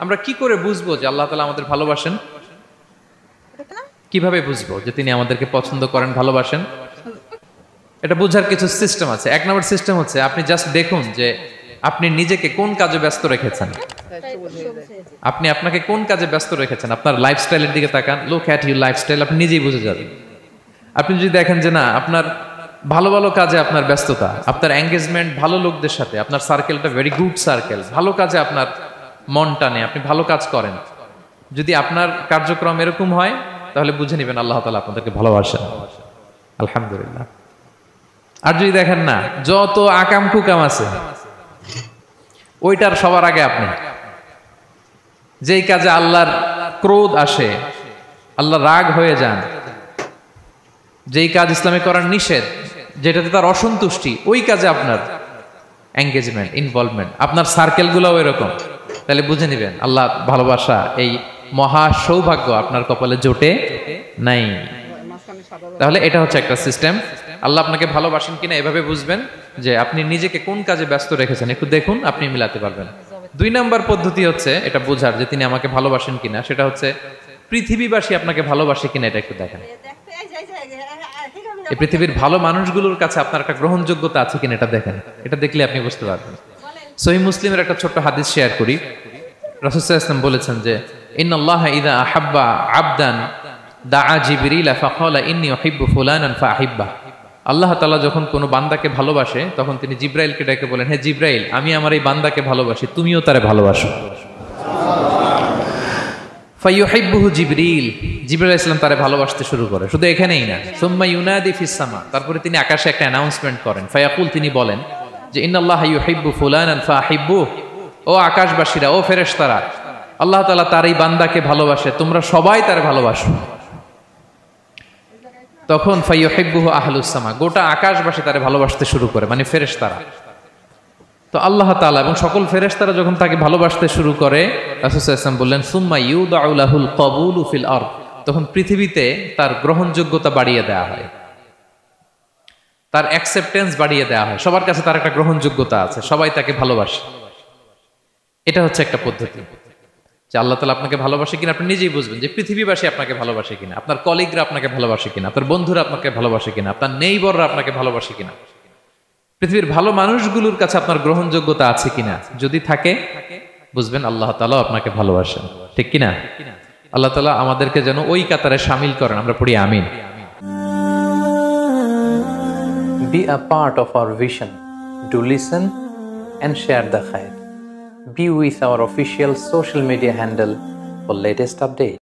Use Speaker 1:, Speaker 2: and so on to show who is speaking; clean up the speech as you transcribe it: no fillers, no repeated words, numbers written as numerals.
Speaker 1: আমরা কি করে বুঝবো যে আল্লাহ তাআলা আমাদের ভালোবাসেন? কিভাবে বুঝবো যে তিনি আমাদেরকে পছন্দ করেন, ভালোবাসেন? এটা বোঝার কিছু সিস্টেম আছে। এক নম্বর সিস্টেম হচ্ছে আপনি জাস্ট দেখুন যে আপনি নিজেকে কোন কাজে ব্যস্ত রেখেছেন। আপনি আপনাকে কোন কাজে ব্যস্ত রেখেছেন, আপনার লাইফস্টাইলের দিকে তাকান, লুক অ্যাট ইউর লাইফস্টাইল, আপনি নিজেই বুঝে যাবেন। আপনি যদি দেখেন যে না, আপনার ভালো ভালো কাজে আপনার ব্যস্ততা, আপনার এঙ্গেজমেন্ট ভালো লোকদের সাথে, আপনার সার্কেলটা ভেরি গুড সার্কেল, ভালো কাজে আপনার মন টানে, আপনি ভালো কাজ করেন, যদি আপনার কার্যক্রম এরকম হয় তাহলে বুঝে নেবেন আল্লাহ তাআলা আপনাদেরকে ভালোবাসেন। আলহামদুলিল্লাহ। আর যদি দেখেন না, যত আকাম কুকাম আছে ওইটার সবার আগে আপনি, যেই কাজে আল্লাহর ক্রোধ আসে, আল্লাহ রাগ হয়ে যান, যেই কাজ ইসলামে করার নিষেধ, যেটাতে তার অসন্তুষ্টি, ওই কাজে আপনার এঙ্গেজমেন্ট, ইনভলভমেন্ট, আপনার সার্কেলগুলোও এরকম, তাহলে বুঝে নেবেন আল্লাহ ভালোবাসা, এই মহা সৌভাগ্য আপনার কপালে জোটে নাই। তাহলে এটা হচ্ছে একটা সিস্টেম। আল্লাহ আপনাকে ভালোবাসেন কিনা এভাবে বুঝবেন যে আপনি নিজেকে কোন কাজে ব্যস্ত রেখেছেন, একটু দেখুন, আপনি মিলাতে পারবেন। 2 নাম্বার পদ্ধতি হচ্ছে এটা বোঝার যে তিনি আমাকে ভালোবাসেন কিনা, সেটা হচ্ছে পৃথিবীবাসী আপনাকে ভালোবাসে কিনা এটা একটু দেখেন। এই পৃথিবীর ভালো মানুষগুলোর কাছে আপনার একটা গ্রহণযোগ্যতা আছে কিনা এটা দেখেন। এটা দেখলে আপনি বুঝতে পারবেন। সহিহ মুসলিমের একটা ছোট্ট হাদিস শেয়ার করি। রাসূল সাল্লাল্লাহু আলাইহি ওয়াসাল্লাম বলেছেন যে ইন্নাল্লাহা ইযা আহাব্বা আবদান দাআ জিবরিল ফাকালা ইন্নী উহিব্বু ফুলানান ফাআহিব্বা। আল্লাহ তাআলা যখন কোনো বান্দাকে ভালোবাসে তখন তিনি জিবরাইলকে ডেকে বলেন, হে জিবরাইল, আমি আমার এই বান্দাকে ভালোবাসি, তুমিও তারে ভালোবাসো। ফায়ুহিব্বুহু জিবরিল, জিবরাইল আলাইহিস সালাম তারে ভালোবাসতে শুরু করে। শুধু এখানেই না, সুম্মা ইউনাদি ফিস সামা, তারপরে তিনি আকাশে একটা অ্যানাউন্সমেন্ট করেন। ফায়াকুল, তিনি বলেন যে ইন্নাল্লাহা ইউহিব্বু ফুলানান ফাআহিব্বু, ও আকাশবাসীরা, ও ফেরেশতারা, আল্লাহ তাআলা তার এই বান্দাকে ভালোবাসে, তোমরা সবাই তারে ভালোবাসো। তখন ফায়ুহিব্বুহু আহলুস সামা, গোটা আকাশবাসী তারে ভালোবাসতে শুরু করে, মানে ফেরেশতারা। তো আল্লাহ তাআলা এবং সকল ফেরেশতারা যখন তাকে ভালোবাসতে শুরু করে, রাসূল সাল্লাল্লাহু আলাইহি ওয়াসাল্লাম বললেন সুম্মা ইউদাউ লাহুল কবুলু ফিল আরদ, তখন পৃথিবীতে তার গ্রহণযোগ্যতা বাড়িয়ে দেওয়া হয়, তার অ্যাকসেপ্টেন্স বাড়িয়ে দেওয়া হয়, সবার কাছে তার একটা গ্রহণযোগ্যতা আছে, সবাই তাকে ভালোবাসে। এটা হচ্ছে একটা পদ্ধতি যে আল্লাহ তাআলা আপনাকে ভালোবাসে কিনা আপনি নিজেই বুঝবেন, যে পৃথিবীবাসী আপনাকে ভালোবাসে কিনা, আপনার কলিগরা আপনাকে ভালোবাসে কিনা, আপনার বন্ধুরা আপনাকে ভালোবাসে কিনা, আপনার নেইবররা আপনাকে ভালোবাসে কিনা, পৃথিবীর ভালো মানুষগুলোর কাছে আপনার গ্রহণযোগ্যতা আছে কিনা। যদি থাকে বুঝবেন আল্লাহ তাআলা আপনাকে ভালোবাসেন, ঠিক কিনা? আল্লাহ তাআলা আমাদেরকে যেন ওই কাতারে শামিল করেন, আমরা পড়ি আমিন। Be a part of our vision. Do listen and share the khair. Be with our official social media handle for latest updates.